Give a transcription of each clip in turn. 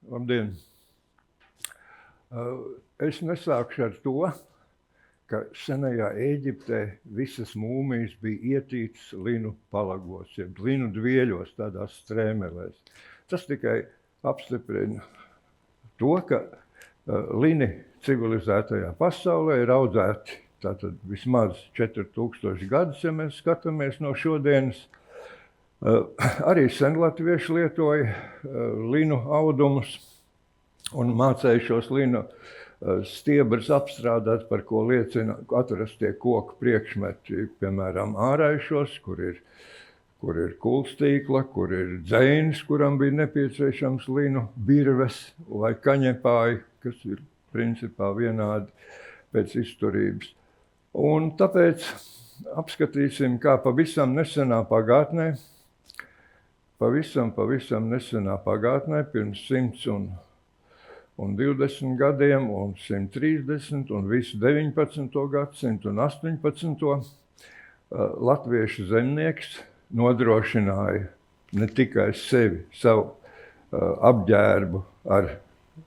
Labdien! Es nesākšu ar to, ka senajā Ēģiptē visas mūmijas bija ietītas linu palagos, jeb linu dvieļos, tādās strēmelēs. Tas tikai apstiprina to, ka lini civilizētajā pasaulē ir audzēti tātad vismaz 4000 gadus, ja mēs skatāmies no šodienas. Arī senlatvieši lietoja linu audumus un mācēja šos linu stiebrus apstrādāt, par ko liecina atrastie koku priekšmeti, piemēram, āraišos, kur ir kulstīkla, kur ir dzeinis, kuram bija nepieciešams linu birves vai kaņepāji, kas ir principā vienādi pēc izturības. Un tāpēc apskatīsim, kā pavisam nesenā pagātnē, pirms 120 gadiem un 130 un visu 19. gadsimtu un 18. Latviešu zemnieks nodrošināja ne tikai sevi, savu apģērbu ar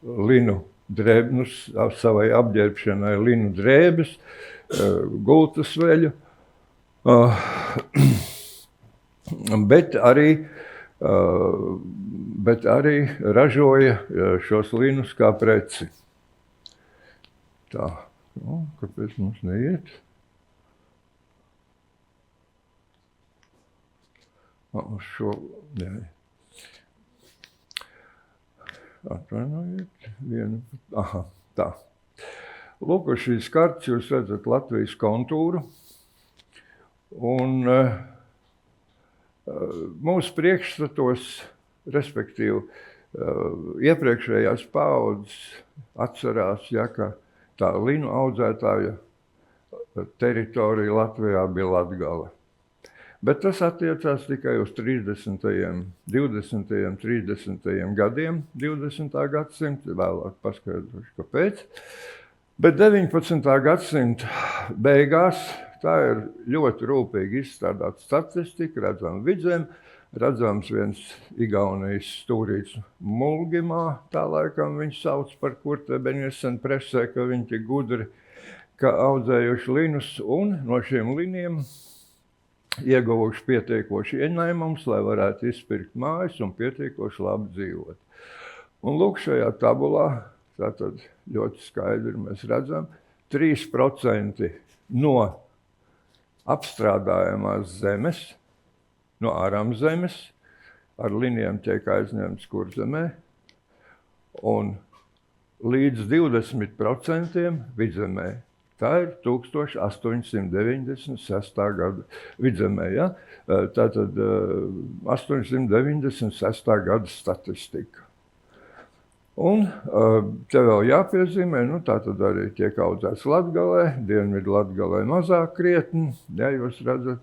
linu drēbnus, savai apģērbšanai linu drēbes, gultas veļu, bet arī ražoja šos linus kā preci. Tā, kāpēc mums neiet? Uz šo, jā. Atvainojiet, tā. Lūk, uz šīs kartes jūs redzat Latvijas kontūru, un mūsu priekšstatos, respektīvi, iepriekšējās paaudzes atcerās, ka tā linu audzētāja teritorija Latvijā bija Latgale. Bet tas attiecās tikai uz 20. 30. gadiem, 20. gadsimta, vēlāk paskaidrošu, kāpēc. Bet 19. gadsimta beigās, tā ir ļoti rūpīgi izstrādāta statistika, redzam Vidzem, redzams viens Igaunijas stūrīts Mulgimā, tā laikam viņš sauc par kurtebeņu, nesen presē, ka viņi tik gudri, ka audzējuši linus, un no šiem liniem ieguvuši pietiekoši ieņēmumus, lai varētu izpirkt mājas un pietiekoši labi dzīvot. Un lūk, šajā tabulā, tātad ļoti skaidri mēs redzam, 3% no apstrādājamās zemes, no ārzemēs, ar liniem tiek aizņemts Kurzemē, un līdz 20% Vidzemē. Tā ir 1896. gada Vidzemē, ja? Tātad 896. gada statistika. Un te vēl jāpiezīmē, tātad arī tiek audzēts Latgalē, Dienvidu Latgalē mazāk krietni, ja jūs redzat,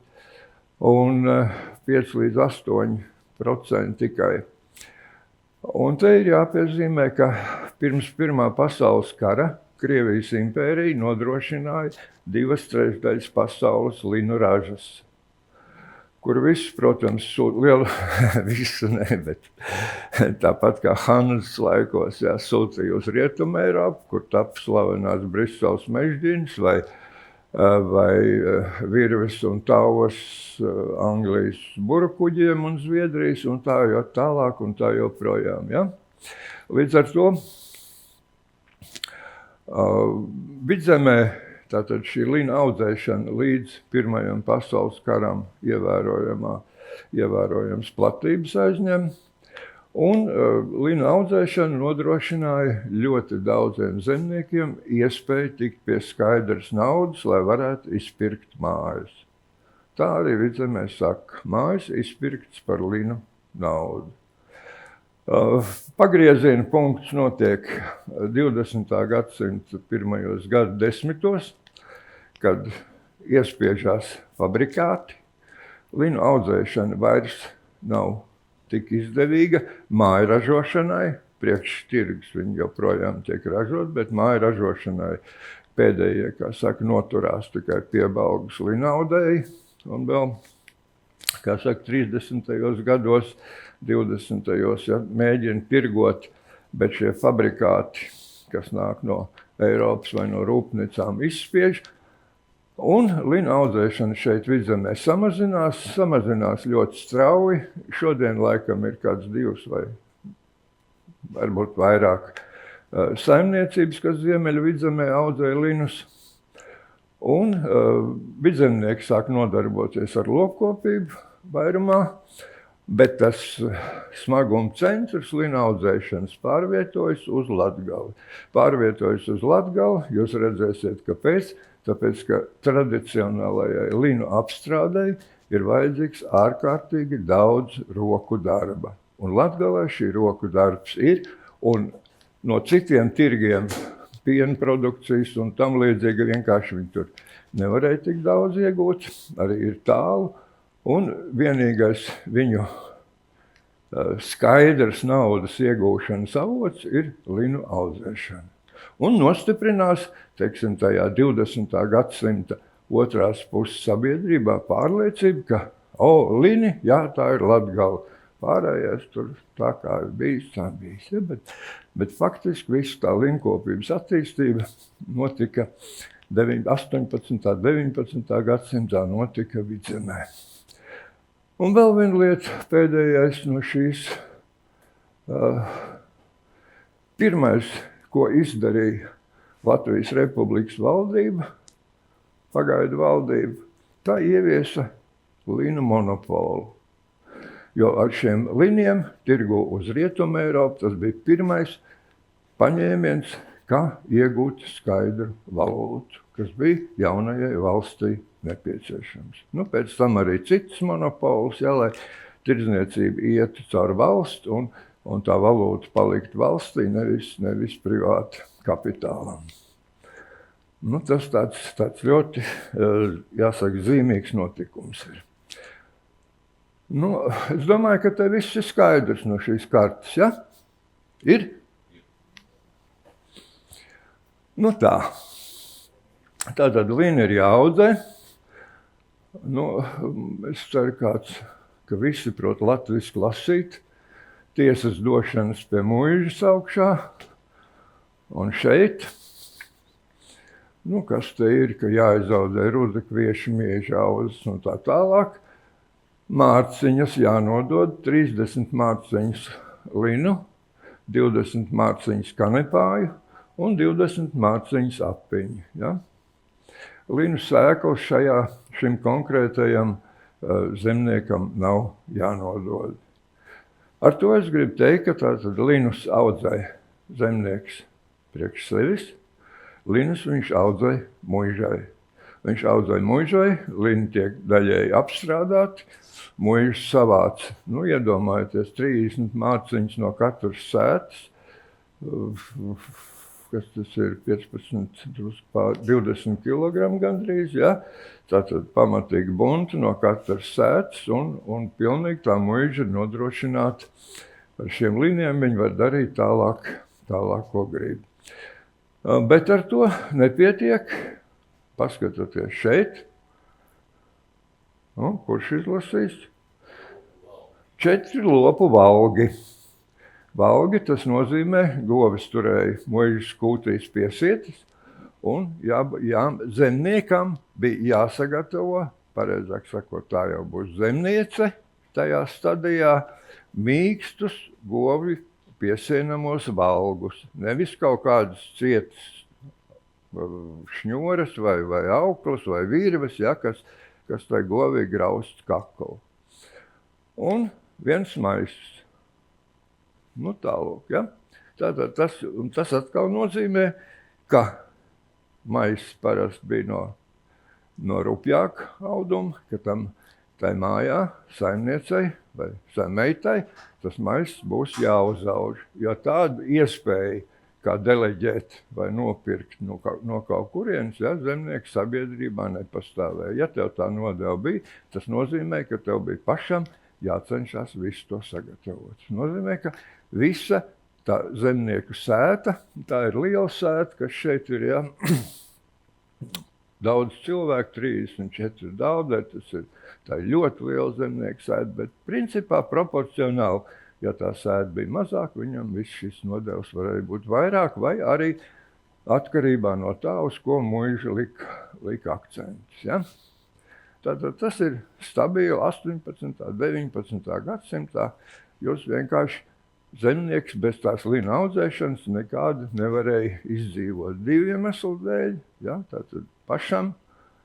un 5 līdz 8% tikai. Un te ir jāpiezīmē, ka pirms Pirmā pasaules kara Krievijas impērija nodrošināja 2/3 pasaules linu ražas, kur viss, protams, visu ne, bet tāpat kā Hanzas laikos, sūtīja uz Rietumu Eiropu, kur tapa slavenās Briseles mežģīnas vai virves un tauvas Anglijas burkuģiem un Zviedrijas, un tā jau tālāk un tā joprojām. Ja? Līdz ar to Vidzemē tātad šī lina audzēšana līdz Pirmajam pasaules karam ievērojams platības aizņem, un lina audzēšana nodrošināja ļoti daudziem zemniekiem iespēju tikt pie skaidras naudas, lai varētu izpirkt mājas. Tā arī Vidzemē saka, mājas izpirkts par linu naudu. Pagrieziena punkts notiek 20. gadsimta pirmajos gadu desmitos, kad iespiežās fabrikāti. Linu audzēšana vairs nav tik izdevīga māju ražošanai, priekš tirgus viņi joprojām tiek ražot, bet māju ražošanai pēdējie, kā saka, noturās tikai piebalgas linaudēji, un vēl, kā saka, 30. gados 20. Ja, mēģina tirgot bet šie fabrikāti, kas nāk no Eiropas vai no rūpnīcām, izspiež. Un linu audzēšana šeit Vidzemē samazinās ļoti strauji. Šodien laikam ir kāds 2 vai varbūt vairāk saimniecības, kas Ziemeļu Vidzemē audzē linus. Un vidzemnieki sāk nodarboties ar lopkopību vairumā, bet tas smaguma centrs linu audzēšanas pārvietojas uz Latgali. Jūs redzēsiet, kāpēc. Tāpēc, ka tradicionālajai linu apstrādei ir vajadzīgs ārkārtīgi daudz roku darba. Un Latgalē šī roku darbs ir, un no citiem tirgiem piena produkcijas un tam līdzīgi vienkārši viņi tur nevarēja tik daudz iegūt, arī ir tālu. Un vienīgais viņu skaidrs naudas iegūšanas avots ir linu audzēšana. Un nostiprinās, teiksim, tajā 20. gadsimta otrās puses sabiedrībā pārliecība, ka lini, jā, tā ir Latgala. Pārējais tur tā kā ir bijis, tā bijis. Ja? Bet faktiski visu tā linkopības attīstība notika 18. 19. gadsimtā notika Vidzemē. Un vēl viena lieta, pēdējais no šīs. Pirmais, ko izdarīja Latvijas Republikas valdība, pagaidu valdība, tā ieviesa linu monopolu. Jo ar šiem liniem tirgu uz Rietumu Eiropu tas bija pirmais paņēmiens, kā iegūt skaidru valūtu, kas bija jaunajai valstī nepieciešams. Pēc tam arī citas monopols, ja, lai tirdzniecība ietu caur valstu un tā valūta palikt valstī, nevis privāti kapitālam. Tas tāds ļoti, jāsaka, zīmīgs notikums ir. Es domāju, ka te viss ir skaidrs no šīs kartas, ja? Ir? Tā. Tātad lina ir jāaudzē. Es ceru, ka visi prot latviski lasīt. Tiesas došanas pie muižas augšā. Un šeit, kas te ir, ka jāizaudzē rudakvieši, mieža auzas un tā tālāk. Mārciņas jānodod, 30 mārciņas linu, 20 mārciņas kanepāju un 20 mārciņas apiņu. Ja? Linu sēklas šim konkrētajam zemniekam nav jānodod. Ar to es gribu teikt, ka tātad linus audzē zemnieks priekš sevis, linus viņš audzē muižai. Viņš audzē muižai, lini tiek daļēji apstrādāti, muižas savāc, iedomājieties, 30 mārciņas no katras sētas, kas tas ir 15, 20 kilogramu gandrīz, ja? Tātad pamatīgi bunti no katras sētas un pilnīgi tā muiža ir nodrošināta. Ar šiem liniem viņi var darīt tālāk, ko grib. Bet ar to nepietiek. Paskatoties šeit. Kurš izlasīs? 4 lopu valgi. Valgi tas nozīmē, govis turēja muižas kūtīs piesietis, un zemniekam bija jāsagatavo, pareizāk sakot, tā jau būs zemniece, tajā stadijā mīkstus govi piesienamos valgus. Nevis kaut kādas cietas šņoras vai auklas vai virves, ja, kas tai govī graust kaklu. Un viens maisis. Tālūk, ja. Tātad tas atkal nozīmē, ka maisis parasti bija no rupjāka auduma, ka tai mājā saimniecei vai saimeitai tas maisis būs jāuzauž. Jo tāda iespēja, kā deleģēt vai nopirkt no kaut kurienes, ja, zemnieku sabiedrībā nepastāvēja. Ja tev tā nodeva bija, tas nozīmē, ka tev bija pašam jācenšas visu to sagatavot. Tas nozīmē, ka visa tā zemnieku sēta, tā ir liela sēta, kas šeit ir, ja, daudz cilvēku, 34 daudē, tā ir ļoti liela zemnieku sēta, bet principā proporcionāli Ja tā sēta bija mazāk, viņam viss šis nodevs varēja būt vairāk, vai arī atkarībā no tā, uz ko muiža lika akcentus. Ja? Tātad tas ir stabili 18. 19. gadsimtā. Jūs vienkārši zemnieks bez tās lina audzēšanas nekādu nevarēja izdzīvot 2 iemeslu dēļ. Ja? Tātad pašam,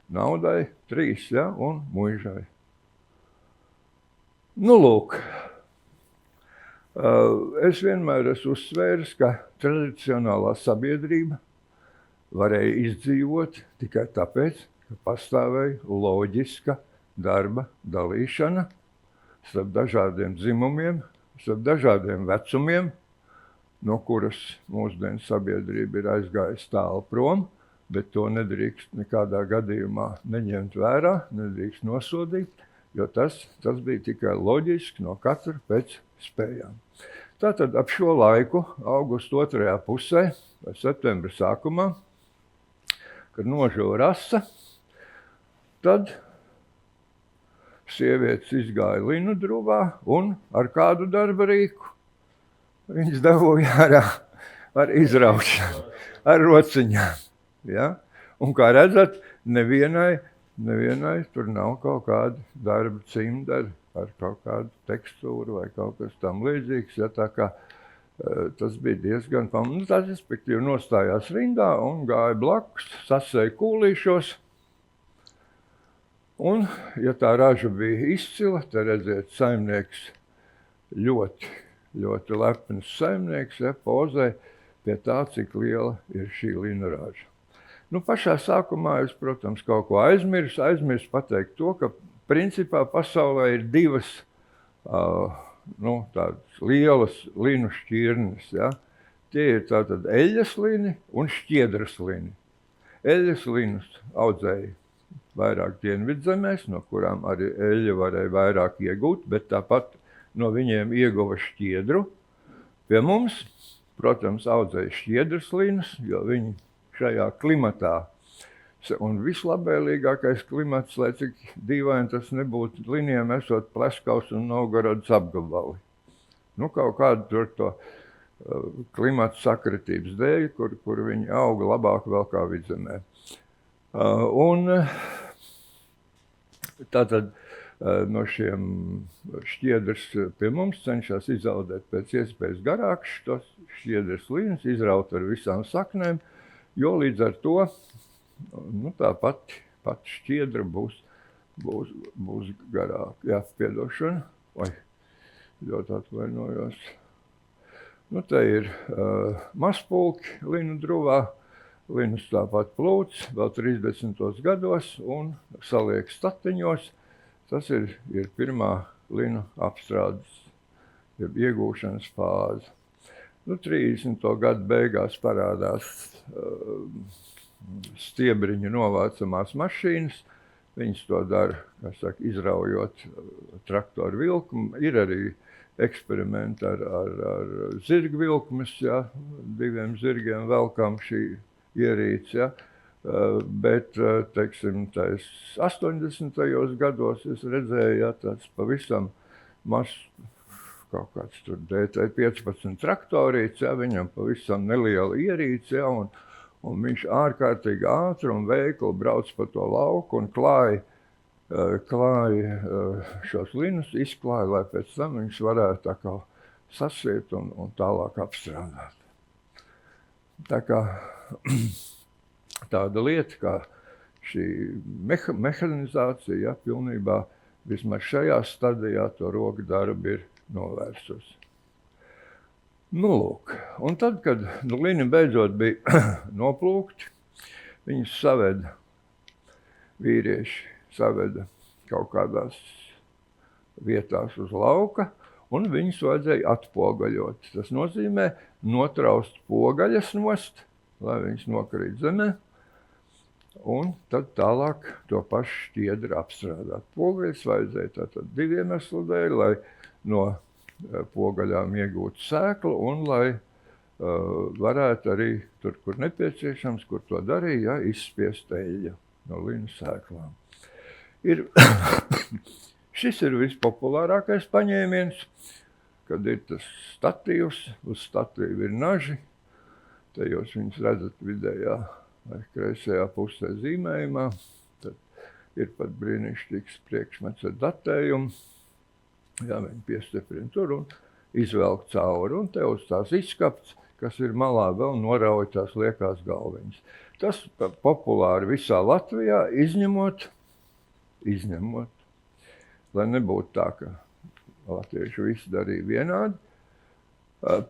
naudai 3, ja? Un muižai. Nu, lūk. Es vienmēr esmu uzsvēris, ka tradicionālā sabiedrība varēja izdzīvot tikai tāpēc, ka pastāvēja loģiska darba dalīšana starp dažādiem dzimumiem, starp dažādiem vecumiem, no kuras mūsdienu sabiedrība ir aizgājusi tālu prom, bet to nedrīkst nekādā gadījumā neņemt vērā, nedrīkst nosodīt, jo tas bija tikai loģiski no katra pēc spējām. Tātad ap šo laiku, augusta 2. pusē vai septembra sākumā, kad nožuva rasa, tad sievietes izgāja linu druvā un ar kādu darba rīku viņas dabūja ārā ar izraušanu, ar rociņām. Ja? Un kā redzat, nevienai tur nav kaut kāda darba cimdari ar kaut kādu tekstūru vai kaut kas tam līdzīgs. Ja? Tā kā tas bija diezgan pamatīgs, respektīvi nostājās rindā un gāja blakus, sasēja kūlīšos. Un, ja tā raža bija izcila, tad redziet, saimnieks ļoti, ļoti lepns saimnieks, ja, pozē pie tā, cik liela ir šī lina raža. Nu, pašā sākumā es, protams, kaut ko aizmirsu pateikt to, ka principā pasaulē ir 2 tādas lielas linu šķirnes. Ja. Tie ir tātad eļļas lini un šķiedras lini. Eļļas linus audzēja vairāk dienvidzemēs, no kurām arī eļļa varēja vairāk iegūt, bet tāpat no viņiem ieguva šķiedru. Pie mums, protams, audzēja šķiedras linus, jo viņi šajā klimatā, un vislabēlīgākais klimats, lai cik dīvaini tas nebūtu, liniem esot Pleskaus un Novgorodas apgabali. Nu, kaut kādu tur to klimata sakritības dēļ, kur viņi auga labāk vēl kā vidzemē. Un tātad no šiem šķiedras pie mums cenšas izaudēt pēc iespējas garāks tos šķiedras līnus, izraut ar visām saknēm, jo līdz ar to tā pati šķiedra būs garāka. Jā, piedošana. Oi, ļoti atvainojos. Nu, te ir mazpulki linu druvā. Linus tāpat plūc vēl 30. gados un saliek statiņos. Tas ir pirmā linu apstrādes, iegūšanas fāze. Nu, 30. gadu beigās parādās stiebriņu novācamās mašīnas. Viņas to dara, izraujot traktoru vilkumu. Ir arī eksperimenti ar zirgu vilkumus, ja, 2 zirgiem velkam šī ierīce, ja. Bet, teiksim, 80. gados es redzēju, ja, tāds pavisam mazs kaut kāds tur DT15 traktorīts, ja, viņam pavisam neliela ierīce, ja, un viņš ārkārtīgi ātri un veikli brauc pa to lauku un klāja šos linus, izklāja, lai pēc tam viņš varētu tā kā sasiet un tālāk apstrādāt. Tā kā tāda lieta, kā šī mehanizācija, ja, pilnībā vismaz šajā stadijā to roku darbu ir novērsusi. Nu, lūk. Un tad, kad lini beidzot bija noplūkti, viņus saveda vīrieši, saveda kaut kādās vietās uz lauka, un viņus vajadzēja atpogaļot. Tas nozīmē notraust pogaļas nost, lai viņas nokrīt zemē, un tad tālāk to pašu šķiedru apstrādāt. Pogaļas vajadzēja tātad 2 iemeslu dēļ, lai no pogaļām iegūtu sēklu un lai varētu arī tur, kur nepieciešams, kur to darīja, ja, izspiest eļļu no linu sēklām. Šis ir vispopulārākais paņēmiens. kad ir tas statīvs, uz statīva ir naži, te jūs viņus redzat vidējā vai kreisajā pusē zīmējumā, tad ir pat brīnišķīgs priekšmets ar datējumu, jā, viņi piestiprina tur un izvelk cauri, un te uz tās izskapts, kas ir malā, vēl norauj tās liekās galviņas. Tas populāri visā Latvijā, izņemot, lai nebūtu tā, ka latvieši visi darīja vienādi.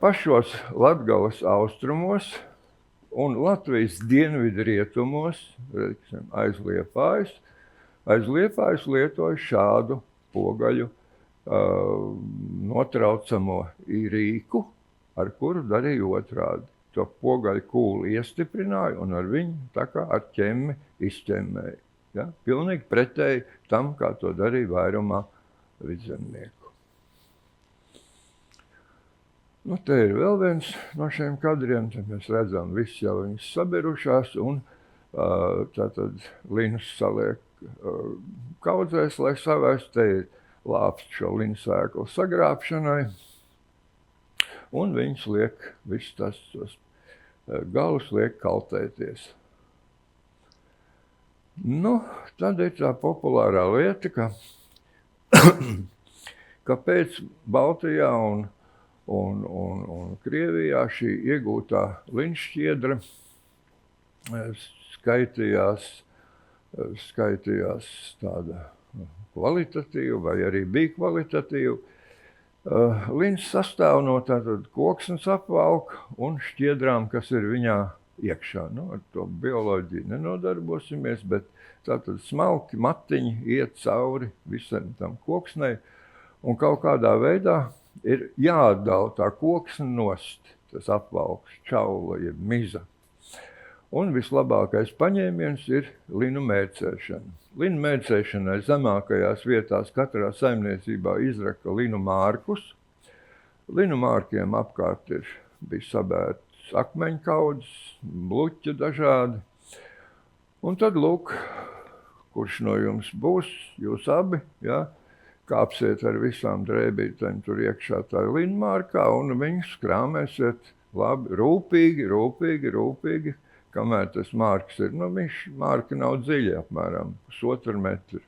Pašos Latgales austrumos un Latvijas dienvidu rietumos, aiz Liepājas lietoja šādu pogaļu notraucamo rīku, ar kuru darīja otrādi. To pogaļu kūli iestiprināja un ar viņu tā kā ar ķemmi izķemmēja. Ja? Pilnīgi pretēji tam, kā to darīja vairumā vidzemnieku. Nu, te ir vēl viens no šiem kadriem, te mēs redzam, viss jau viņas sabirušās un tātad linus saliek kaudzēs, lai savēst, te ir lāpst šo linu sēklu sagrābšanai. Un viņas liek, viss tas galus liek kaltēties. Nu, tad ir tā populārā lieta, kāpēc Baltijā un Krievijā šī iegūtā linšķiedra skaitījās tāda kvalitatīva vai arī bija kvalitatīva. Lins sastāv no tātad koksnes apvalka un šķiedrām, kas ir viņā iekšā. Nu, ar to bioloģiju nenodarbosimies, bet tātad smalki matiņi iet cauri visam tam koksnei un kaut kādā veidā ir jāatdala tā koksne nost, tas apvalks, čaula, jeb miza. Un vislabākais paņēmiens ir linu mērcēšana. Linu mērcēšanai zemākajās vietās katrā saimniecībā izraka linu mārkus. Linu mārkiem apkārt bija sabērts akmeņkaudzes, bluķi dažādi. Un tad, lūk, kurš no jums būs, jūs abi, ja, kāpsiet ar visām drēbītēm tur iekšā tā linu mārkā un viņus krāmēsiet labi, rūpīgi, kamēr tas mārks ir, nu, mārka nav dziļa, apmēram 1,5 metru.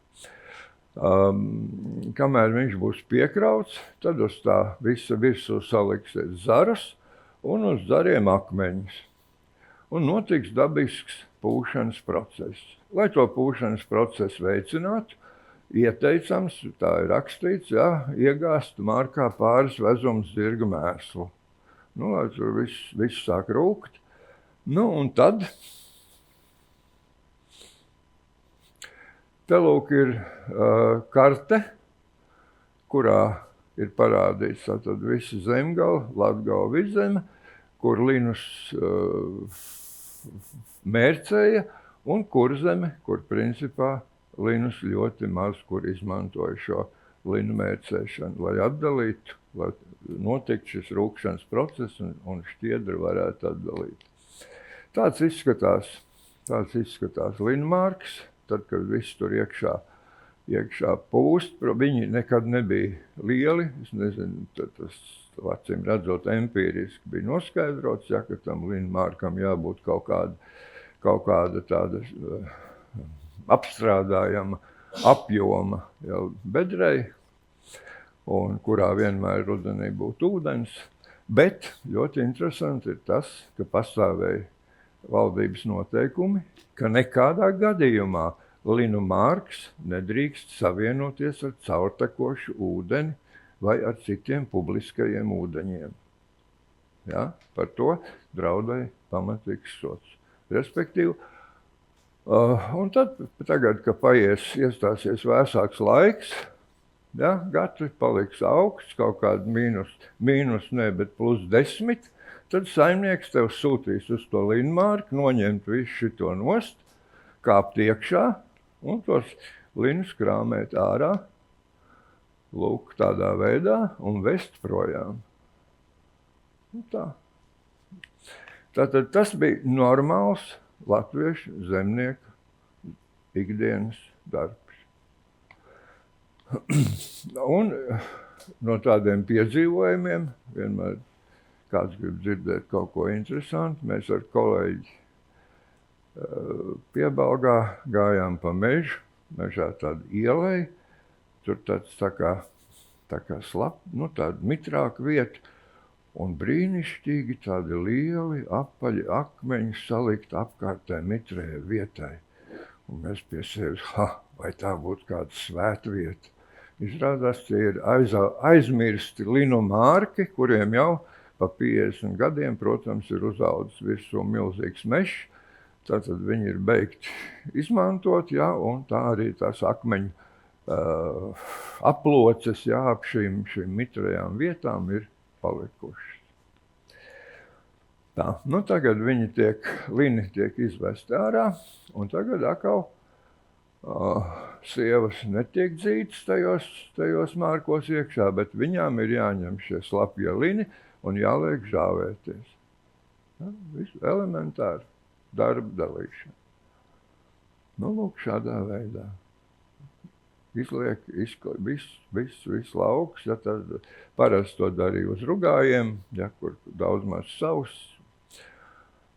Kamēr viņš būs piekrauts, tad uz tā visa virsū saliksiet zarus un uz zariem akmeņus. Un notiks dabisks pūšanas process. Lai to pūšanas procesu veicinātu, ieteicams, tā ir rakstīts, jā, iegāst mārkā pāris vezums zirga mēslu. Nu, lai tur viss sāk rūkt. Nu, un tad te lūk ir karte, kurā ir parādīts tātad visa zemgala, Latgala vidzeme, kur linus mērcēja, un kurzeme, kur principā linus ļoti maz, kur izmantoja šo linu mērcēšanu, lai atdalītu, lai notiktu šis rūkšanas process un šķiedru varētu atdalīt. Tāds izskatās linmārks, tad, kad viss tur iekšā pūst. Viņi nekad nebija lieli, es nezinu, tas acīm redzot empīriski bija noskaidrots, ja, ka tam linmārkam jābūt kaut kāda tāda apstrādājama apjoma jau bedrei, un kurā vienmēr rudenī būtu ūdens. Bet ļoti interesanti ir tas, ka pastāvēja valdības noteikumi, ka nekādā gadījumā linu mārks nedrīkst savienoties ar caurtekošu ūdeni vai ar citiem publiskajiem ūdeņiem. Ja? Par to draudēja pamatīgs sots. Respektīvi, un tad tagad, kad iestāsies vēsāks laiks, ja, gatvi paliks augsts, kaut kāda mīnus ne, bet +10, tad saimnieks tev sūtīs uz to linmārku, noņemt visu šito nost, kāpt iekšā un tos linus krāmēt ārā, lūk, tādā veidā un vest projām. Un tā. Tātad tas bija normāls latviešu zemnieku ikdienas darbs. Un no tādiem piedzīvojumiem, vienmēr kāds grib dzirdēt kaut ko interesantu, mēs ar kolēģi Piebalgā gājām pa mežu, mežā tāda ielai, tur tāds tā kā tāda mitrāka vieta, un brīnišķīgi tādi lieli, apaļi akmeņi salikt apkārtē mitrējai vietai. Un mēs pie sevis, vai tā būtu kāda svētvieta. Izrādās, tie ir aizmirsti linu mārki, kuriem jau pa 50 gadiem, protams, ir uzaudzis virsū milzīgs mežs. Tātad viņi ir beigti izmantot, jā, un tā arī tās akmeņu aploces, jā, ap šīm mitrajām vietām ir palikušas. Tā, nu tagad lini tiek izvesti ārā, un tagad atkal sievas netiek dzītas tajos mārkos iekšā, bet viņām ir jāņem šie slapjie lini un jāliek žāvēties. Ja, visu elementāri darba dalīšana. Nu, lūk, šādā veidā. Izliek viss lauks, ja tad parasti to darīja uz rugājiem, ja, kur daudz maz savs,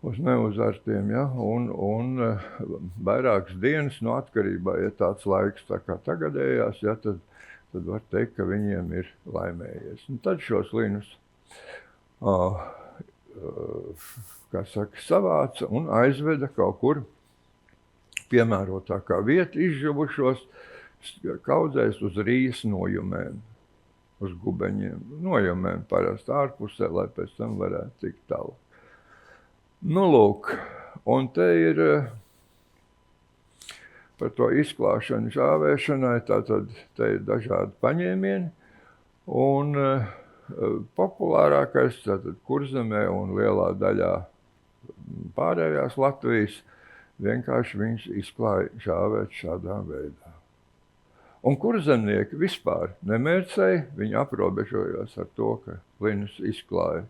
uz neuzartiem, ja, un vairākas dienas, no atkarībā, ja tāds laiks tā kā tagadējās, ja, tad var teikt, ka viņiem ir laimējies. Un tad šos linus, kā saka, savāca un aizveda kaut kur piemērotākā vieta, izžuvušos, kaudzēs uz rijas nojumēm, uz gubeņiem, nojumēm parasti ārpusē, lai pēc tam varētu tikt tālāk. Nu, lūk, un te ir par to izklāšanu žāvēšanai, tātad te ir dažādi paņēmieni, un populārākais, tātad Kurzemē un lielā daļā pārējās Latvijas, vienkārši viņš izklāja žāvēt šādā veidā. Un kurzemnieki vispār nemērcēja, viņi aprobežojās ar to, ka linus izklāja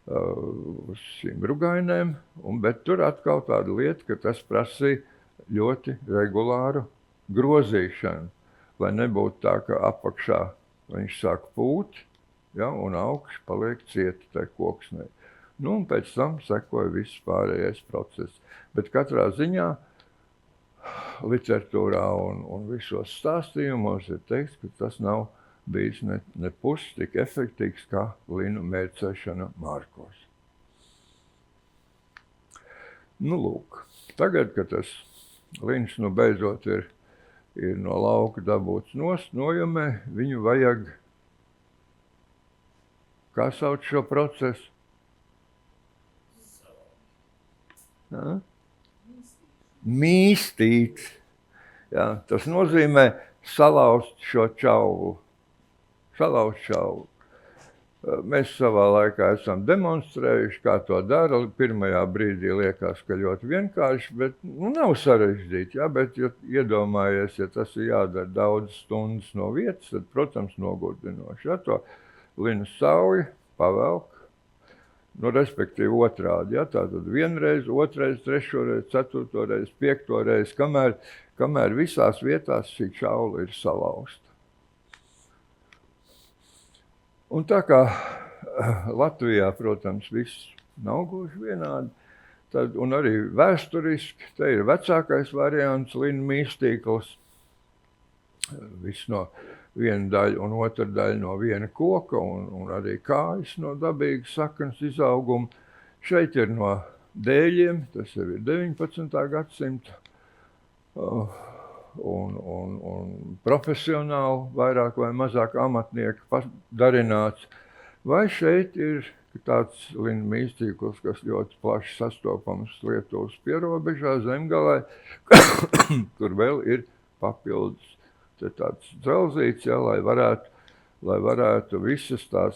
uz šīm rugainēm, bet tur atkal tāda lieta, ka tas prasīja ļoti regulāru grozīšanu, lai nebūtu tā, ka apakšā viņš sāk pūt, ja, un augš paliek cieti tai koksnei. Nu, un pēc tam sekoja viss pārējais process. Bet katrā ziņā literatūrā un visos stāstījumos ir teikts, ka tas nav bijis ne pusi tik efektīvs kā linu mērcēšana mārkos. Nu, lūk, tagad, kad tas lins beidzot ir no lauka dabūts nojumē, viņu vajag, kā sauc šo procesu? Ja? Mīstīt. Ja, tas nozīmē salauzt šo čaulu. Salauzt čaulu. Mēs savā laikā esam demonstrējuši, kā to dara. Pirmajā brīdī liekas, ka ļoti vienkārši, bet nav sarežģīti. Ja, bet iedomājies, ja tas ir jādara daudz stundas no vietas, tad, protams, nogurdinoši. Ja, to linu sauju, pavelk. Nu, respektīvi otrādi, ja, tātad vienreiz, otrais, trešoreiz, ceturtoreiz, piektoreiz, kamēr visās vietās šī čaula ir salauzta. Un tā kā Latvijā, protams, viss nav gluži vienādi, tad, un arī vēsturiski, te ir vecākais variants linu mīstīkls, viss no viena daļa un otra daļa no viena koka, un arī kājas no dabīgas saknes izauguma. Šeit ir no dēļiem, tas jau ir 19. gadsimta, un profesionāli, vairāk vai mazāk amatnieku darināts. Vai šeit ir tāds linu mīstīkls, kas ļoti plaši sastopams Lietuvas pierobežā, Zemgalē, kur vēl ir papildus te tāds dzelzīts, ja, lai varētu visas tās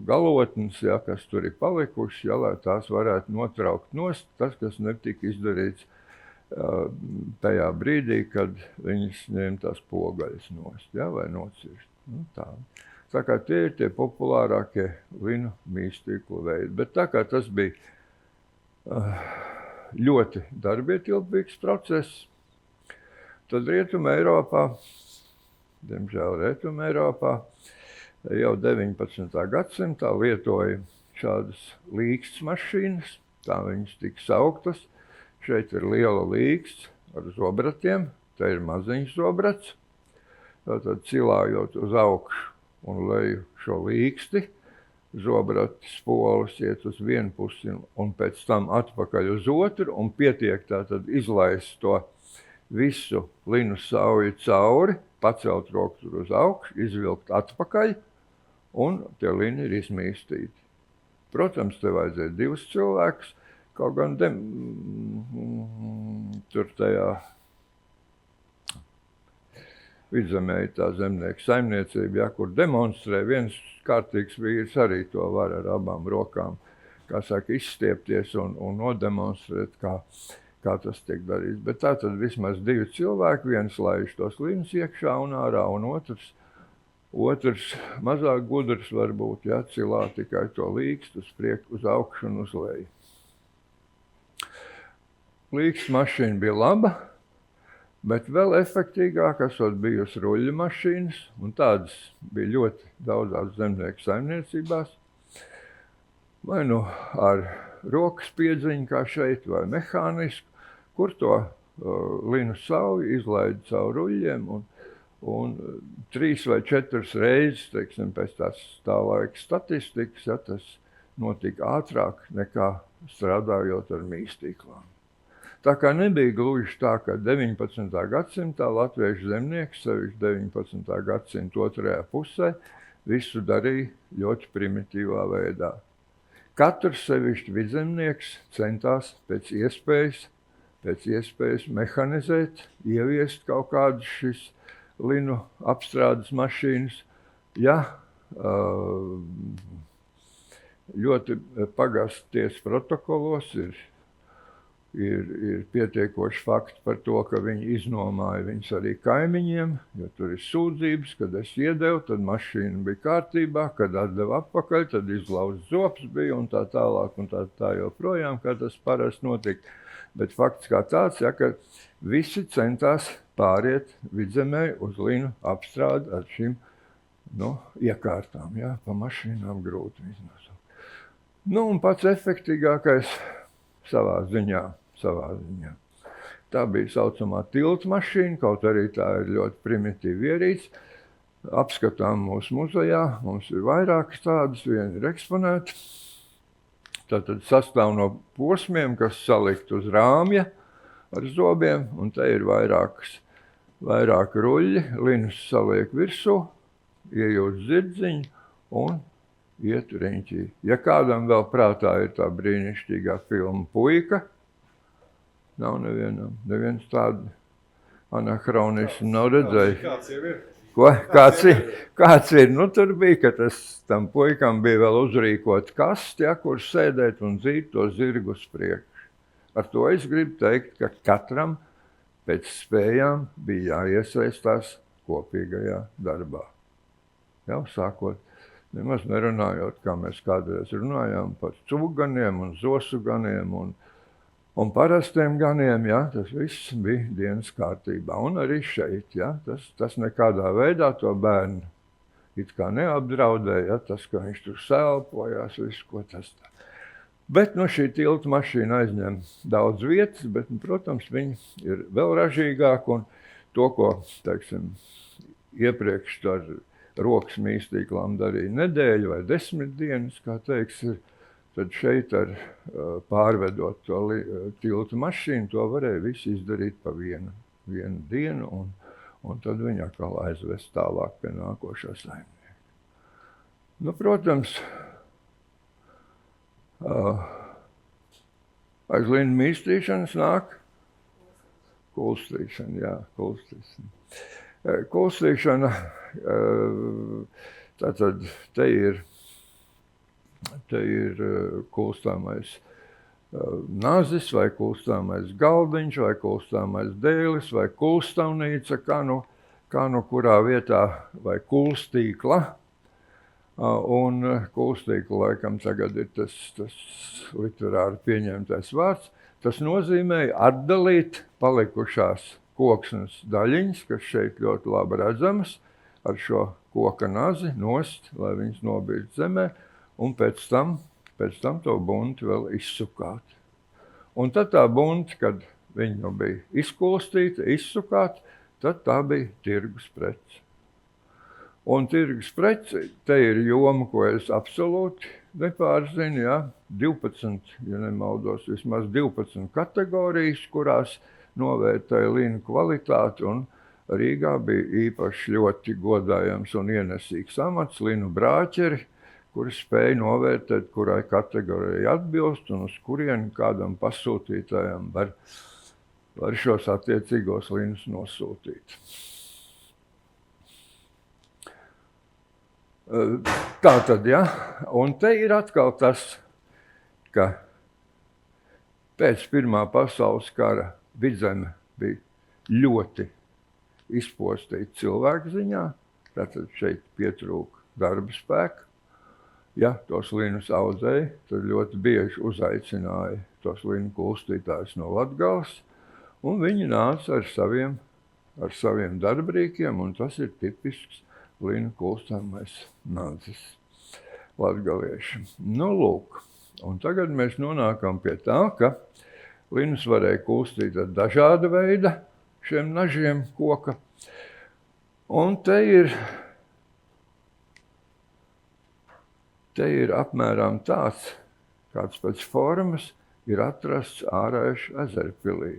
galotnes, ja, kas tur ir palikušas, ja, lai tās varētu notraukt nost, tas, kas netika izdarīts tajā brīdī, kad viņas ņem tās pogaļas nost, ja, vai nocirst. Nu, tā. Tā kā tie ir tie populārākie linu mīstīklu veidi. Bet tā kā tas bija ļoti darbietilpīgs process, tad Rietumē Eiropā, diemžēl Rietumē Eiropā, jau 19. gadsimtā lietoja šādas līkstas mašīnas, tā viņas tika sauktas. Šeit ir liela līksts ar zobratiem, te ir maziņš zobrats. Tātad cilājot uz augšu un leju šo līksti, zobrati spoles iet uz vienu pusi un pēc tam atpakaļ uz otru, un pietiek tātad izlaist to visu linu sauju cauri, pacelt roku tur uz augšu, izvilkt atpakaļ, un tie lini ir izmīstīti. Protams, te vajadzēja 2 cilvēkus, kaut gan tur tajā Vidzemē ir tā zemnieku saimniecība, ja, kur demonstrē viens kārtīgs vīrs arī to var ar abām rokām, kā saka, izstiepties un nodemonstrēt, kā tas tiek darīts. Bet tā tad vismaz 2 cilvēki, viens laiž tos linus iekšā un ārā, un otrs mazāk gudrs varbūt, ja, cilā tikai to līkstu uz priekšu, uz augšu un uz leju. Līkstu mašīna bija laba, bet vēl efektīgāk esot bijusi ruļļu mašīnas, un tādas bija ļoti daudzās zemnieku saimniecībās, vai nu ar rokas piedziņu kā šeit, vai mehānisku, kur to linu sauju izlaida caur ruļļiem, un 3 vai 4 reizes, teiksim, pēc tā laika statistikas, ja, tas notika ātrāk nekā strādājot ar mīstīklām. Tā kā nebija gluži tā, ka 19. gadsimtā latviešu zemnieks, sevišķi 19. gadsimta otrajā pusē, visu darīja ļoti primitīvā veidā. Katrs sevišķi vidzemnieks centās pēc iespējas mehanizēt, ieviest kaut kādus šis linu apstrādes mašīnas. Ja ļoti pagasties protokolos ir pietiekoši fakti par to, ka viņi iznomāja viņus arī kaimiņiem, jo tur ir sūdzības, kad es iedevu, tad mašīna bija kārtībā, kad atdeva atpakaļ, tad izlauzts zobs bija un tā tālāk un tā joprojām, kā tas parasti notika. Bet fakts kā tāds, ja, ka visi centās pāriet Vidzemē uz linu apstrādi ar šīm iekārtām, ja, pa mašīnām grūti iznosot. Un pats efektīgākais savā ziņā. Tā bija saucamā tilta mašīna, kaut arī tā ir ļoti primitīva ierīce. Apskatām mūsu muzejā, mums ir vairākas tādas, viena ir eksponēta. Tātad sastāv no posmiem, kas salikt uz rāmja ar zobiem, un te ir vairāki ruļļi, linus saliek virsū, iejūt zirdziņu un iet riņķī. Ja kādam vēl prātā ir tā brīnišķīgā filma Puika, nav neviens tādu anahronismu nav redzējis. Kāds jau ir? Ko? Kāds ir? Tur bija, ka tam puikam bija vēl uzrīkot kasti, ja, kur sēdēt un dzīt to zirgu uz priekšu. Ar to es gribu teikt, ka katram pēc spējām bija jāiesaistās kopīgajā darbā. Jau sākot, nemaz nerunājot, kā mēs kādreiz runājām par cūganiem un zosuganiem un parastiem ganiem, ja, tas viss bija dienas kārtībā. Un arī šeit, ja, tas nekādā veidā to bērnu it kā neapdraudēja, ja, tas, ka viņš tur selpojās, visu, ko tas tā. Bet šī tilta mašīna aizņem daudz vietas, bet, protams, viņi ir vēl ražīgāki, un to, ko, teiksim, iepriekš ar rokas mīstīklām darīja nedēļu vai 10 dienas, kā teiks, tad šeit ar pārvedot to tilta mašīnu, to varēja visu izdarīt pa vienu dienu, un tad viņi atkal aizvest tālāk pie nākošā saimnieka. Protams, aiz linu mīstīšanas nāk kulstīšana, jā, kulstīšana. Kulstīšana, tātad te ir kulstāmais nazis, vai kulstāmais galdiņš, vai kulstāmais dēlis, vai kulstamnīca, kā nu kurā vietā, vai kulstīkla. Un kulstīkla laikam tagad ir tas literāri pieņemtais vārds. Tas nozīmēja atdalīt palikušās koksnes daļiņas, kas šeit ļoti labi redzamas, ar šo koka nazi nost, lai viņas nobīst zemē, un pēc tam to bunti vēl izsukāt. Un tad tā bunti, kad viņa jau bija izkulstīta, izsukāta, tad tā bija tirgus prece. Un tirgus prece, te ir joma, ko es absolūti nepārzinu, ja? 12, ja nemaldos, vismaz 12 kategorijas, kurās novērtēja linu kvalitāti, un Rīgā bija īpaši ļoti godājams un ienesīgs amats linu brāķeri, kuri spēja novērtēt, kurai kategorijai atbilst un uz kurieni kādam pasūtītājam var šos attiecīgos linus nosūtīt. Tātad, ja, un te ir atkal tas, ka pēc Pirmā pasaules kara Vidzeme bija ļoti izpostīta cilvēku ziņā, tātad šeit pietrūka darba spēka. Ja tos linus audzēja, tad ļoti bieži uzaicināja tos linu kulstītājus no Latgales, un viņi nāca ar saviem darbrīkiem, un tas ir tipisks linu kulstāmais nācis latgaliešiem. Nu, lūk, un tagad mēs nonākam pie tā, ka linus varēja kulstīt ar dažāda veida šiem nažiem koka, un te ir apmēram tāds, kāds pēc formas ir atrasts Āraišu ezerpilī.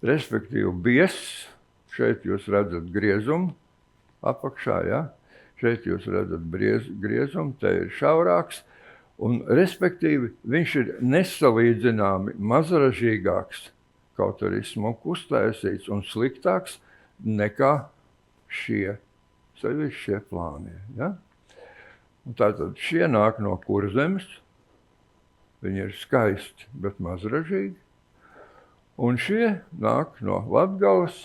Respektīvi biezs, šeit jūs redzat griezumu apakšā, ja? Šeit jūs redzat griezumu, te ir šaurāks, un respektīvi viņš ir nesalīdzināmi mazražīgāks, kaut arī smuku uztaisīts un sliktāks nekā sevišķi šie plānie, ja? Un tātad šie nāk no Kurzemes, viņi ir skaisti, bet mazražīgi. Un šie nāk no Latgales,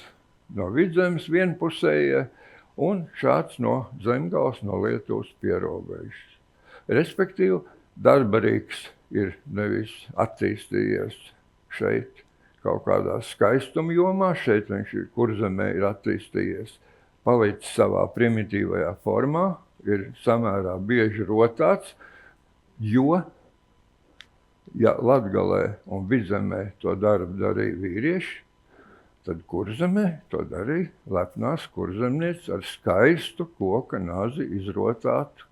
no Vidzemes vienpusējie, un šāds no Zemgales, no Lietuvas pierobežas. Respektīvi, darbarīgs ir nevis attīstījies šeit kaut kādā skaistuma jomā, šeit viņš ir Kurzemē ir attīstījies, palicis savā primitīvajā formā, ir samērā bieži rotāts, jo, ja Latgalē un Vidzemē to darbu darīja vīrieši, tad Kurzemē to darīja lepnās kurzemnieces ar skaistu koka nazi izrotātu,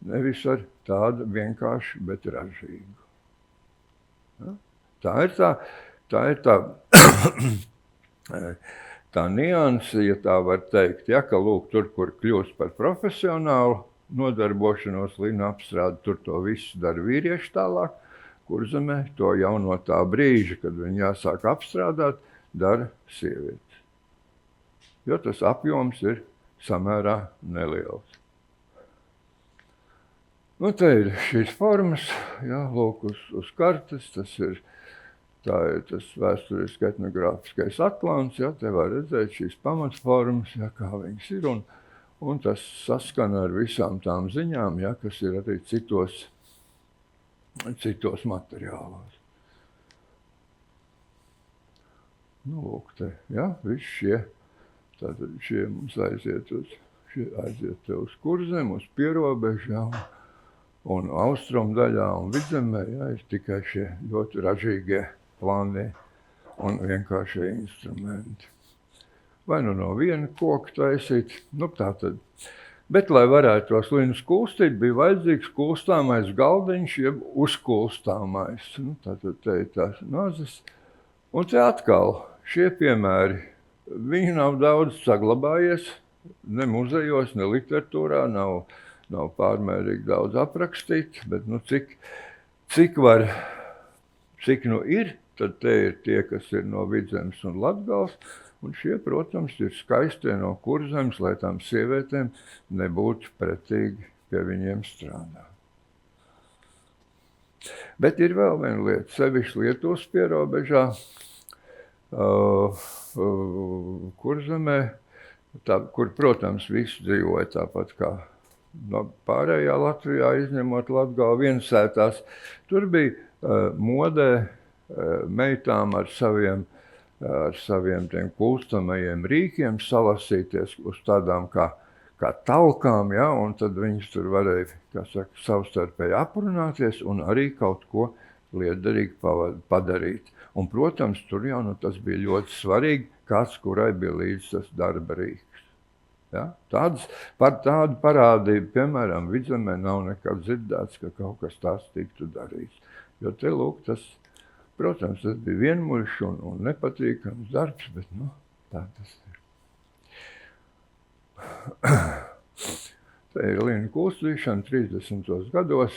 nevis ar tādu vienkārši, bet ražīgu. Ja? Tā ir tā nianse, ja tā var teikt, ja, ka lūk, tur, kur kļūst par profesionālu nodarbošanos linu apstrādi, tur to visu dara vīrieši tālāk, Kurzemē to jau no tā brīža, kad viņi jāsāk apstrādāt, dara sievietes. Jo tas apjoms ir samērā neliels. Nu, te ir šīs formas, jā, lūk, uz kartes, tas ir tas vēsturiski etnogrāfiskais atlants, jā, te var redzēt šīs pamatformas, jā, kā viņas ir, un tas saskana ar visām tām ziņām, jā, kas ir arī citos materiālos. Nu, lūk, te, jā, visi šie mums aiziet uz Kurzem, uz pierobežu, jā, un austrumu daļā un Vidzemē, jā, ir tikai šie ļoti ražīgie plānie un vienkāršie instrumenti. Vai nu no viena koka taisīt, nu tātad. Bet, lai varētu tos linus kulstīt, bija vajadzīgs kulstāmais galdiņš, jeb uzkulstāmais. Nu, tātad te ir tās nazes. Un te atkal šie piemēri, viņi nav daudz saglabājies, ne muzejos, ne literatūrā, nav pārmērīgi daudz aprakstīti, bet nu, cik nu ir, tad te ir tie, kas ir no Vidzemes un Latgales, un šie, protams, ir skaistie no Kurzemes, lai tām sievietēm nebūtu pretīgi pie viņiem strādāt. Bet ir vēl viena lieta, sevišķi Lietuvas pierobežā, Kurzemē, kur, protams, visi dzīvoja tāpat kā no pārējā Latvijā, izņemot Latgali viensētās. Tur bija modē meitām ar saviem tiem kulstamajiem rīkiem salasīties uz tādām kā kā talkām, ja, un tad viņas tur varēja, kā saka, savstarpēji aprunāties un arī kaut ko liederīgi padarīt. Un, protams, tur jau tas bija ļoti svarīgi, kāds, kurai bija līdz tas darba rīks. Ja? Par tādu parādību, piemēram, Vidzemē nav nekad dzirdēts, ka kaut kas tās tiktu darīts. Jo te, lūk, tas, protams, tas bija vienmuļš un nepatīkams darbs, bet, tā tas ir. Te ir Linu kustīšana 30. gados.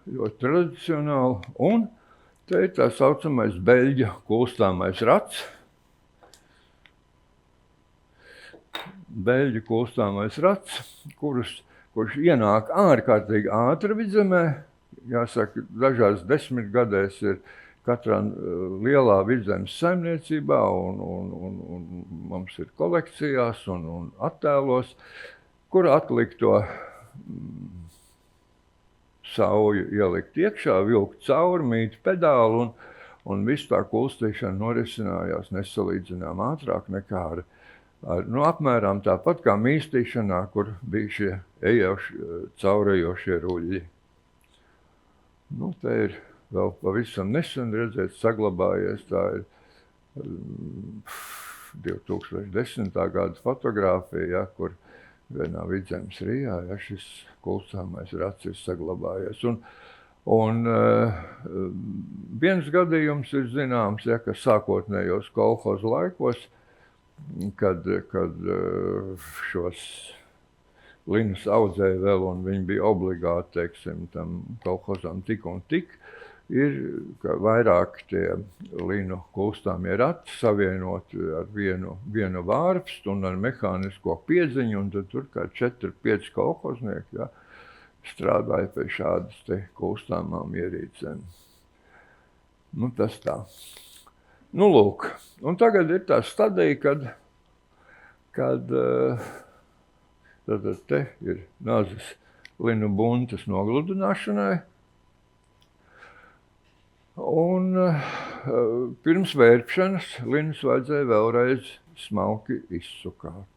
Ļoti tradicionāli, un te ir tā saucamais beļģa kustāmais rats. Beļģa kustāmais rats, kurš ienāk ārkārtīgi ātri Vidzemē. Jāsaka, dažās 10 gadēs ir katrā lielā Vidzemes saimniecībā, un mums ir kolekcijās un attēlos, kur atlikto sauju ielikt iekšā, vilkt cauri, mīt pedālu, un viss tā kustīšana norisinājās nesalīdzinām ātrāk nekā apmēram tāpat kā mīstīšanā, kur bija šie caurējošie ruļļi. Te ir vēl pavisam nesen redzēt saglabājies, tā ir 2010. Gada fotogrāfija, kur vienā Vidzemes Rijā, šis kustāmais rats ir saglabājies. Un viens gadījums ir zināms, ka sākotnējos kolhozu laikos, kad šos linus audzēja vēl, un viņi bija obligāti, teiksim, tam kolhozam tik un tik, ir vairāk tie linu kustāmie rati savienoti ar vienu vārpstu un ar mehānisko piedziņu, un tad tur kā 4-5 kolhoznieki, strādāja pie šādas te kustāmām ierīcēm. Tas tā. Lūk, un tagad ir tā stadija, kad te ir nazas linu buntas nogludināšanai, un pirms vērpšanas linus vajadzēja vēlreiz smalki izsukāt.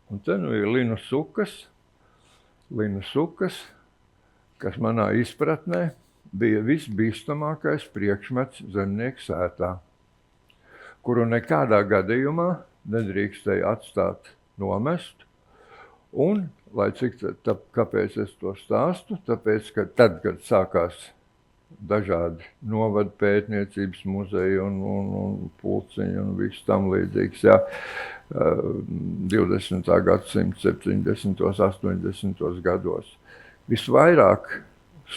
Un te ir linu sukas, kas manā izpratnē bija visbīstamākais priekšmets zemnieku sētā, kuru nekādā gadījumā nedrīkstēja atstāt nomest. Un, lai cik kāpēc es to stāstu, tāpēc, ka tad, kad sākās dažādi novadu pētniecības muzeji un pulciņi un viss tam līdzīgs, 20. gadsimta 70. 80. gados. Visvairāk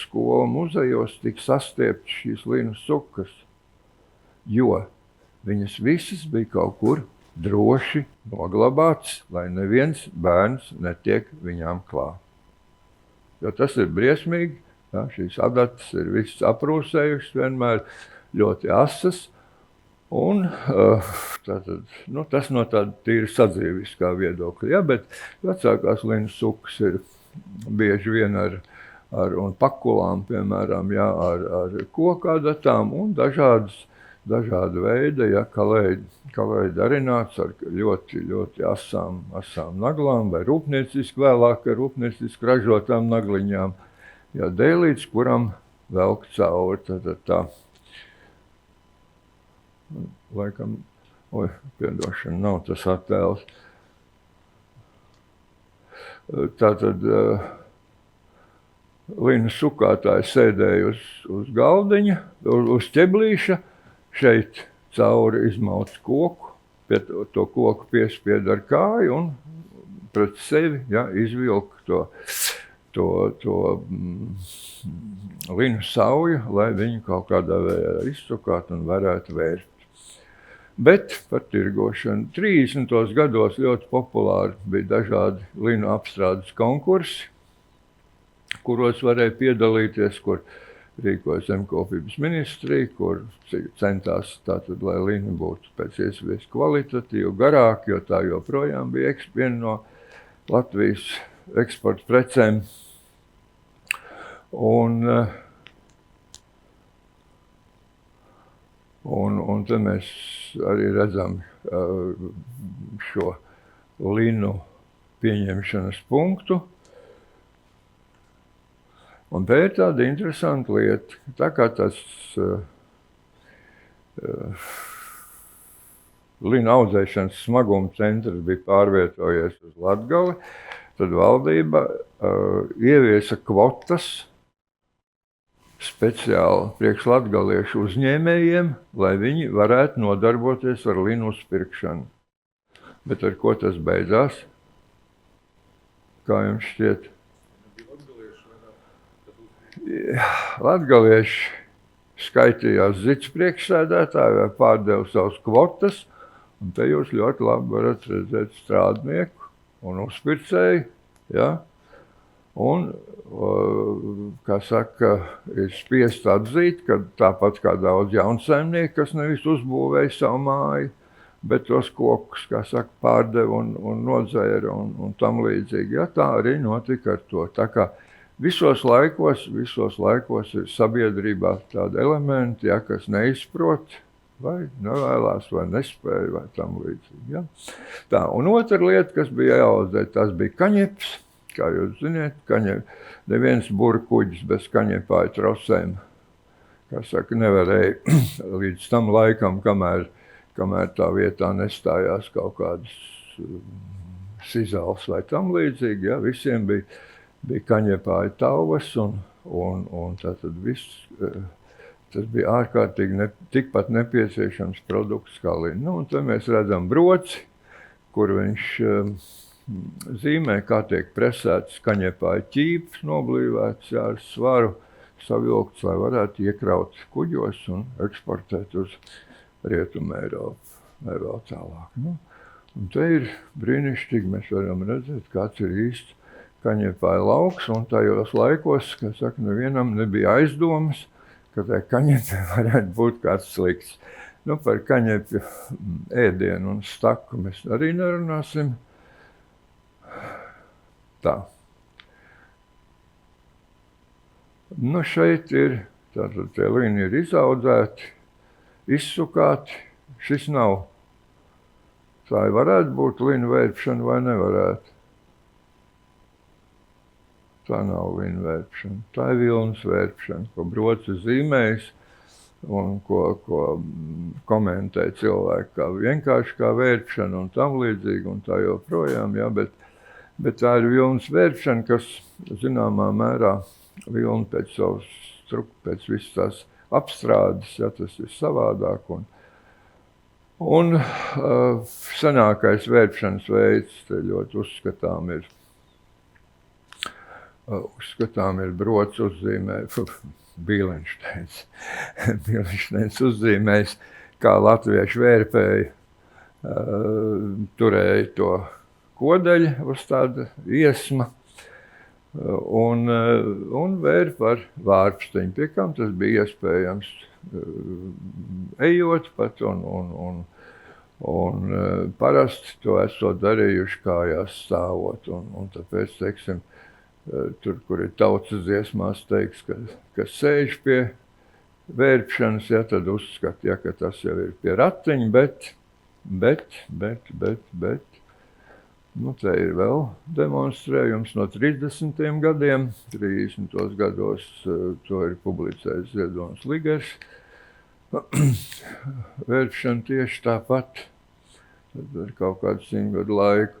skolu muzejos tika sastieptas šīs linu sukas, jo viņas visas bija kaut kur droši noglabāts, lai neviens bērns netiek viņām klāt. Jo tas ir briesmīgi, šīs adatas ir visas aprūsējušas, vienmēr ļoti asas, un tas no tāda tīri sadzīviskā viedokļa, bet vecākās linu sukas ir bieži vien un pakulām, piemēram, ar koku adatām un dažāda veida, kalēji darināts ar ļoti, ļoti asām naglām vai vēlāk ar rūpnieciski ražotām nagliņām, dēlīts, kuram velk cauri. Tā. Laikam, piedošana, nav tas attēls. Tātad linu sukātājs sēdēja uz galdiņa, uz ķeblīša, šeit cauri izmauc koku, pie to koku piespied ar kāju un pret sevi izvilk to linu sauju, lai viņu kaut kādā veidā izsukāt un varētu vērst. Bet par tirgošanu 30. gados ļoti populāri bija dažādi linu apstrādes konkursi, kuros varēja piedalīties, kur rīkoja zemkopības ministrija, kur centās tātad, lai lini būtu pēc iespējas kvalitatīvi, garāk, jo tā joprojām bija viena no Latvijas eksporta precēm. Un te mēs arī redzam šo linu pieņemšanas punktu. Un te ir tāda interesanta lieta, tā kā tas linu audzēšanas smaguma centrs bija pārvietojies uz Latgali, tad valdība ieviesa kvotas speciāli priekš latgaliešu uzņēmējiem, lai viņi varētu nodarboties ar linu uzpirkšanu. Bet ar ko tas beidzās? Kā jums šķiet? Latgalieši skaitījās Zits priekšsēdētāji vai pārdeva savus kvotas, un te jūs ļoti labi varat redzēt strādnieku un uzpircēju, ja? Un, kā saka, ir spiest atzīt, ka tāpat kā daudz jaunsaimnieku, kas nevis uzbūvēja savu māju, bet tos kokus, kā saka, pārdeva un nodzēra un tam līdzīgi. Ja, tā arī notika ar to. Tā kā visos laikos ir sabiedrībā tādi elementi, ja, kas neizprot, vai nevēlās, vai nespēja, vai tam līdzīgi. Ja. Tā, un otra lieta, kas bija jāaudzē, tas bija kaņeps. Kā jūs ziniet, neviens burkuģis bez kaņepāja trosēm, kā saka, nevarēja līdz tam laikam, kamēr tā vietā nestājās kaut kādas sizals vai tam līdzīgi, ja, visiem bija kaņepāja tauvas un tātad viss, tas bija ārkārtīgi tikpat nepieciešams produkts kā lina. Nu, un te mēs redzam broci, kur viņš zīmē, kā tiek presēts kaņepāja ķīps, noblīvēts, jā, ar svaru savilkts, lai varētu iekraut kuģos un eksportēt uz Rietumē Eiropu vai vēl tālāk. Nu, un te ir brīnišķīgi, mēs varam redzēt, kāds ir īsts kaņepāja lauks, un tajos laikos, kā saka, nevienam nebija aizdomas, ka tai kaņepē varētu būt kāds slikts. Nu, par kaņepju ēdienu un staku mēs arī nerunāsim. Tā. Nu, šeit ir, tātad tie lini ir izaudzēti, izsukāti, šis nav. Tā varētu būt linu vērpšana vai nevarētu? Tā nav linu vērpšana, tā ir vilnas vērpšana, ko broci zīmējis un ko komentē cilvēki kā vienkārši kā vērpšana un tam līdzīgi un tā joprojām, ja, bet tā ir vilnas vērpšana, kas zināmā mērā vilna pēc savas pēc visas tās apstrādes, ja, tas ir savādāk. Un senākais vērpšanas veids, te ļoti uzskatām ir brots uzzīmējis, Bīlenšteins uzzīmējis, kā latvieši vērpēji turēja to kodeļu uz tāda iesma, un vērp ar vārpsteņu, pie kam tas bija iespējams ejot pat, un parasti to esot darījuši kājās stāvot, un tāpēc, teiksim, tur, kur ir tautas dziesmās teiks, ka sēž pie vērpšanas, ja, tad uzskat, ja, ka tas jau ir pie ratiņa, bet, nu, te ir vēl demonstrējums no 30. gadiem. 30. gados to ir publicējis Ziedonis Ligers. Vērpšana tieši tāpat, tad ar kaut kādu 100 gadu laiku.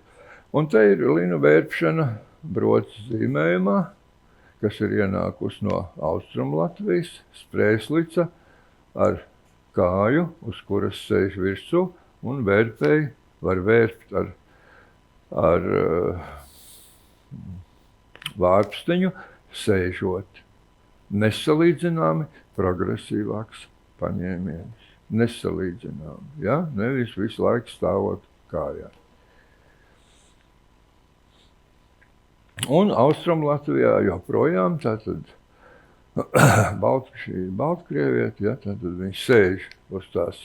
Un te ir linu vērpšana brots zīmējumā, kas ir ienākusi no Austrumlatvijas, Sprēslica, ar kāju, uz kuras sēž virsū, un vērpēji var vērpt ar vārpsteņu sēžot. Nesalīdzināmi progresīvāks paņēmiens. Nesalīdzināmi, ja? Nevis visu laiku stāvot kājā. Un Austrumlatvijā joprojām, tātad Baltkrievieti, ja, tātad viņi sēž uz tās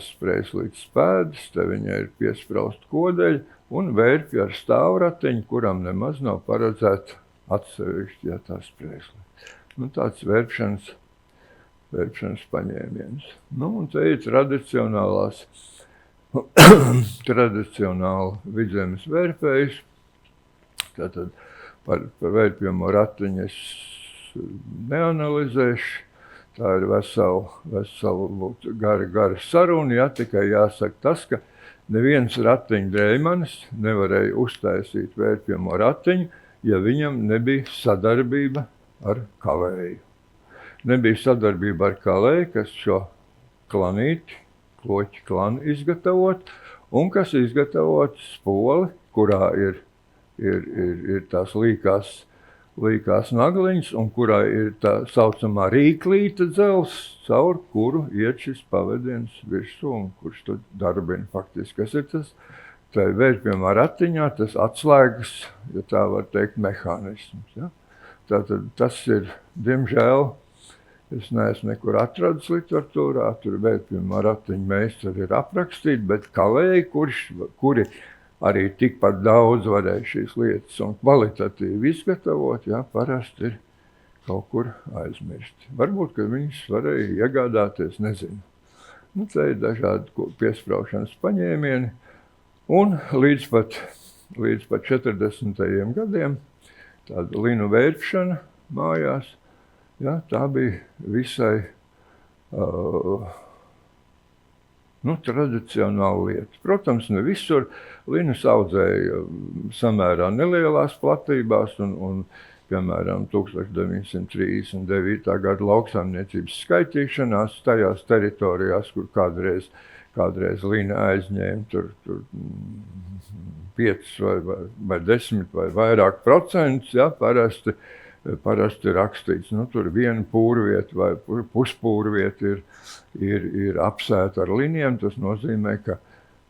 Sprēslītes pēdas, te viņai ir piespraust kodeļi un vērpja ar stāvratiņu, kuram nemaz nav paredzēta atsevišķi, ja, tā Sprēslīte. Nu, tāds vērpšanas paņēmiens. Nu, un te ir tradicionālās tradicionāli Vidzemes vērpējs. Tātad par vērpjamo ratiņu es neanalizēšu. Tā ir vesela gara saruna, ja, tikai jāsaka tas, ka neviens ratiņu drēmanis nevarēja uztaisīt vērpjamo ratiņu, ja viņam nebija sadarbība ar kalēju. Nebija sadarbība ar kalēju, kas šo klanīti, kloķi klanu izgatavot, un kas izgatavot spoli, kurā ir tās līkās nagliņas, un kurā ir tā saucamā rīklīta dzels, caur kuru iet šis pavadiens virsū, un kurš to darbina faktiski. Kas ir tas? Tā vērpjamā ratiņā tas atslēgas, ja tā var teikt, mehānisms. Ja? Tātad tas ir, diemžēl, es neesmu nekur atradis literatūrā, tur vērpjamā ratiņa meistari ir aprakstīti, bet kalēji, kuri arī tikpat daudz varēja šīs lietas un kvalitatīvi izgatavot, ja, parasti ir kaut kur aizmirsti. Varbūt, ka viņus varēja iegādāties, nezinu. Nu, te ir dažādi piespraušanas paņēmieni, un līdz pat 40. gadiem tāda linu vērpšana mājās, ja, tā bija visai tradicionāla lieta. Protams, ne visur linus audzēja samērā nelielās platībās, un piemēram, 1939. gada lauksaimniecības skaitīšanās tajās teritorijās, kur kādreiz lina aizņēma tur 5 vai 10 vai vairāk procentus, ja, parasti rakstīts, tur viena pūrvieta vai puspūrvieta ir apsēta ar liniem. Tas nozīmē, ka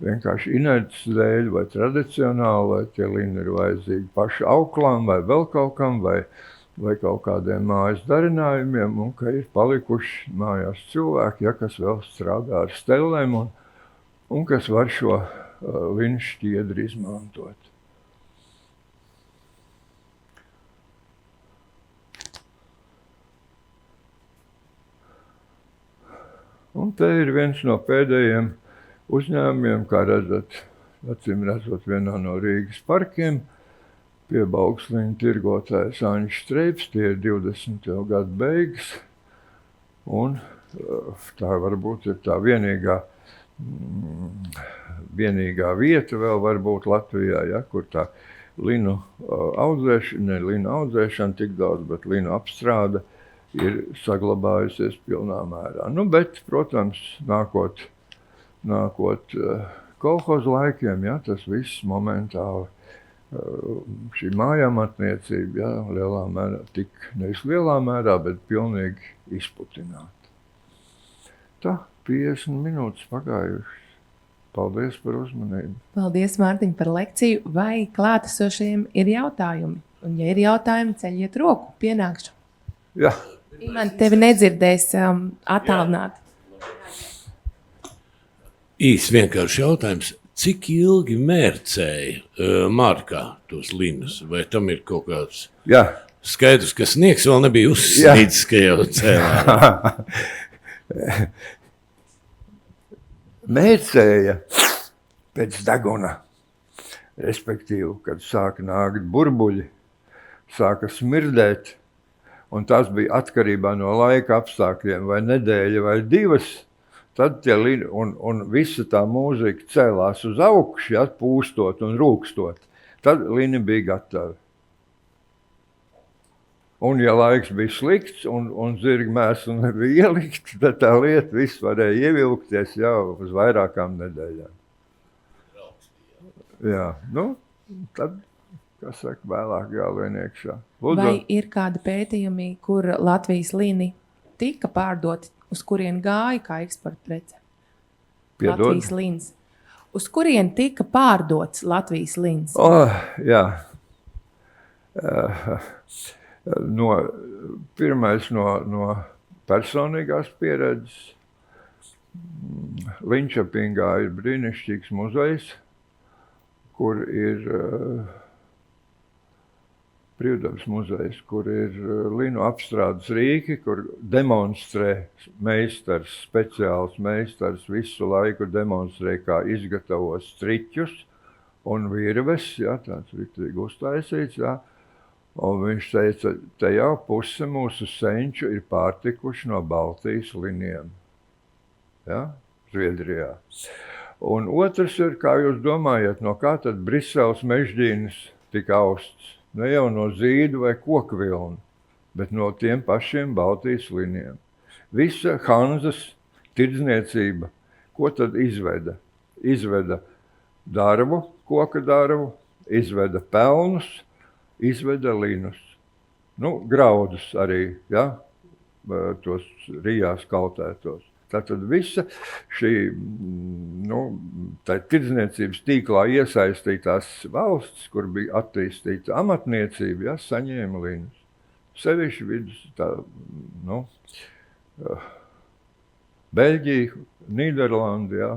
vienkārši inerces dēļ vai tradicionāli, vai tie lini ir vajadzīgi paši auklām vai vēl kaut kam, vai kaut kādiem mājas darinājumiem, un ka ir palikuši mājās cilvēki, ja, kas vēl strādā ar stellēm un kas var šo linu šķiedri izmantot. Un te ir viens no pēdējiem uzņēmumiem, kā redzat, acīm redzot, vienā no Rīgas parkiem, pie Bauksliņa tirgotājs Aņš Streips, tie ir 20. gadu beigas, un tā varbūt ir tā vienīgā vieta vēl varbūt Latvijā, ja, kur tā linu audzēšana tik daudz, bet linu apstrāde ir saglabājusies pilnā mērā. Bet, protams, nākot kolhozu laikiem, ja, tas viss momentāli, šī mājamatniecība, ja, lielā mērā, nevis lielā mērā, bet pilnīgi izputināta. Tā, 50 minūtes pagājušas. Paldies par uzmanību. Paldies, Mārtiņ, par lekciju. Vai klātesošajiem ir jautājumi? Un, ja ir jautājumi, ceļiet roku, pienākšu. Jā. Man tevi nedzirdēs attālināt. Vienkārši jautājums. Cik ilgi mērcēja markā tos linus? Vai tam ir kaut kāds skaidrs, ka sniegs vēl nebija uzsnīdis, ka jau cēlā? Mērcēja pēc deguna, respektīvi, kad sāka nākt burbuļi, sāka smirdēt, un tas bija atkarībā no laika apstākļiem, vai nedēļa vai 2, tad tie lini, un visa tā mūzika cēlās uz augšu, ja, pūstot un rūkstot, tad lini bija gatavi. Un ja laiks bija slikts un zirga mēslu nebija ielikt, tad tā lieta viss varēja ievilkties jau uz vairākām nedēļām. Jā, tad, kas saka, vēlāk jālien iekšā. Lūdzu. Vai ir kādi pētījumi, kur Latvijas lini tika pārdoti, uz kurien gāja kā eksporta prece? Piedod? Latvijas lins. Uz kurien tika pārdots Latvijas lins? Jā. Pirmais no personīgās pieredzes. Linčapingā ir brīnišķīgs muzejs, kur ir Brīvdabas muzejs, kur ir linu apstrādes rīki, kur demonstrē meistars, speciāls meistars visu laiku demonstrē, kā izgatavos striķus un virves, ja, tāds riktīgi uztaisīts, ja. Un viņš teica, te jau puse mūsu senču ir pārtikuši no Baltijas liniem, ja, Zviedrijā. Un otrs ir, kā jūs domājat, no kā tad Briseles mežģīnis tika austs? Ne jau no zīdu vai koku vilnu, bet no tiem pašiem Baltijas liniem. Visa Hanzas tirdzniecība, ko tad izveda? Izveda darbu, koka darbu, izveda pelnus, izveda linus. Nu, graudus arī, ja, tos rijās kaltētos. Tātad visa šī, nu, tā tirdzniecības tīklā iesaistītās valsts, kur bija attīstīta amatniecība, ja, saņēma linus. Sevišķi vidus, tā, nu, Beļģija, Nīderlanda, ja,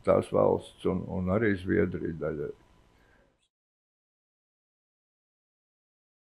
tās valsts un arī Zviedrija daļai.